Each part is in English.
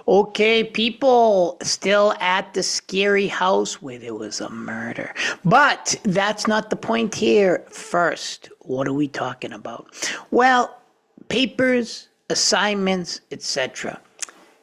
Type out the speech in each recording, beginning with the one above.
Okay, people still at the scary house where there was a murder. But that's not the point here. First, what are we talking about? Well, papers, assignments, etc.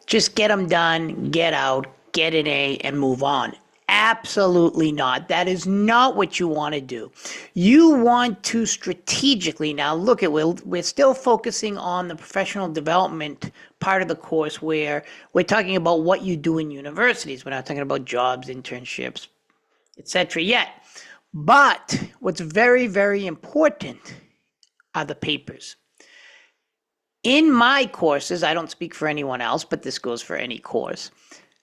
Just get them done, get out, get an A, and move on. Absolutely not. That is not what you want to do. You want to strategically, now look at, we're still focusing on the professional development part of the course where we're talking about what you do in universities. We're not talking about jobs, internships, etc. yet. But what's very, very important are the papers. In my courses, I don't speak for anyone else, but this goes for any course.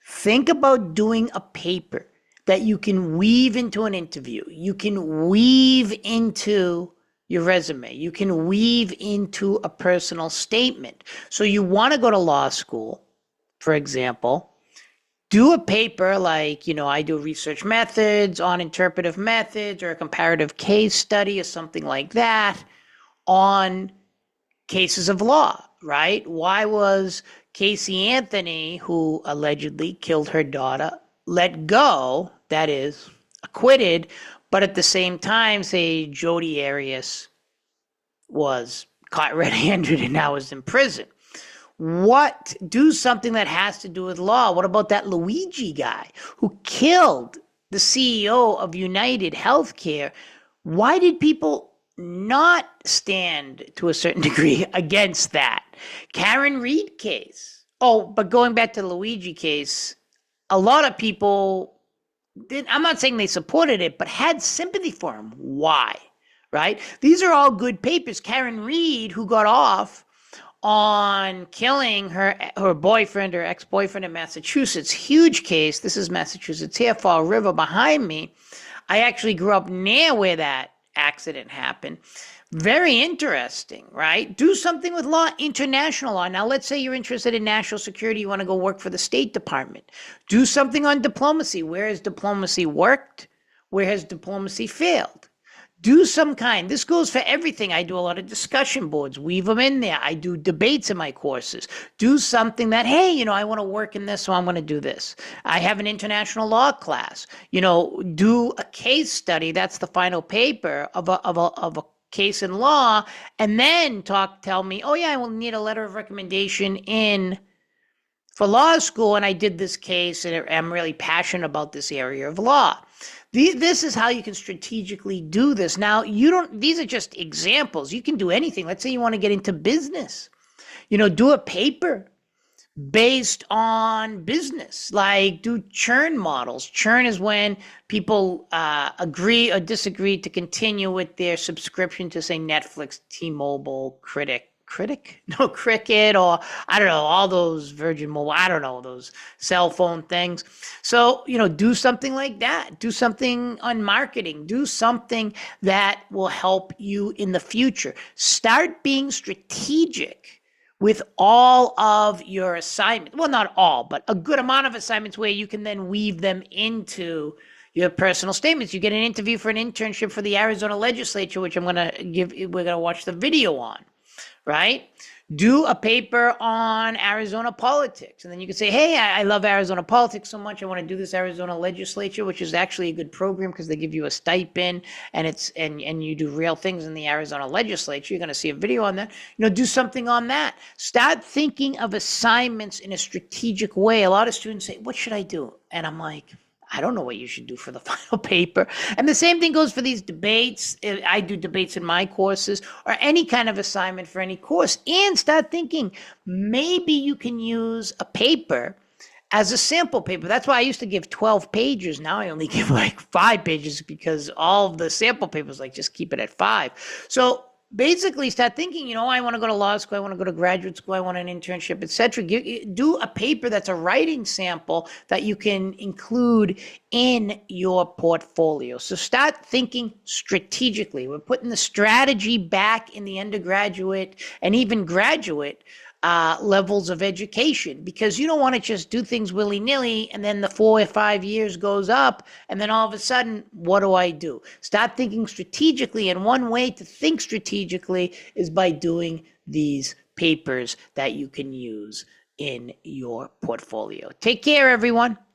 Think about doing a paper that you can weave into an interview. You can weave into your resume. You can weave into a personal statement. So you want to go to law school, for example, do a paper like, I do research methods on interpretive methods or a comparative case study or something like that on cases of law, right? Why was Casey Anthony, who allegedly killed her daughter, let go, that is, acquitted, but at the same time, say, Jodi Arias was caught red-handed and now is in prison? Do something that has to do with law. What about that Luigi guy who killed the CEO of United Healthcare? Why did people not stand to a certain degree against that? Karen Reed case. Oh, but going back to the Luigi case, a lot of people I'm not saying they supported it, but had sympathy for him. Why? Right? These are all good papers. Karen Reed, who got off on killing her boyfriend or ex-boyfriend in Massachusetts, huge case. This is Massachusetts here, Fall River behind me. I actually grew up near where that accident happened. Very interesting, right? Do something with law, international law. Now, let's say you're interested in national security. You want to go work for the State Department. Do something on diplomacy. Where has diplomacy worked? Where has diplomacy failed? Do some kind. This goes for everything. I do a lot of discussion boards. Weave them in there. I do debates in my courses. Do something that, hey, I want to work in this, so I'm going to do this. I have an international law class. Do a case study. That's the final paper of a case in law, and then tell me, oh yeah, I will need a letter of recommendation for law school, and I did this case, and I'm really passionate about this area of law. This is how you can strategically do this. Now, these are just examples. You can do anything. Let's say you want to get into business. Do a paper based on business, like do churn models. Churn is when people agree or disagree to continue with their subscription to, say, Netflix, T-Mobile, Cricket, or I don't know, all those Virgin Mobile, I don't know, those cell phone things. So, do something like that. Do something on marketing. Do something that will help you in the future. Start being strategic with all of your assignments. Well, not all, but a good amount of assignments where you can then weave them into your personal statements. You get an interview for an internship for the Arizona legislature, which we're going to watch the video on, right? Do a paper on Arizona politics. And then you can say, hey, I love Arizona politics so much. I want to do this Arizona legislature, which is actually a good program because they give you a stipend and you do real things in the Arizona legislature. You're going to see a video on that. Do something on that. Start thinking of assignments in a strategic way. A lot of students say, what should I do? And I'm like, I don't know what you should do for the final paper. And the same thing goes for these debates. I do debates in my courses or any kind of assignment for any course. And start thinking, maybe you can use a paper as a sample paper. That's why I used to give 12 pages. Now I only give like 5 pages because all of the sample papers, just keep it at 5. So basically start thinking, I want to go to law school, I want to go to graduate school, I want an internship, etc. Do a paper that's a writing sample that you can include in your portfolio. So start thinking strategically. We're putting the strategy back in the undergraduate and even graduate levels of education, because you don't want to just do things willy-nilly and then the 4 or 5 years goes up and then all of a sudden, what do I do? Start thinking strategically, and one way to think strategically is by doing these papers that you can use in your portfolio. Take care, everyone.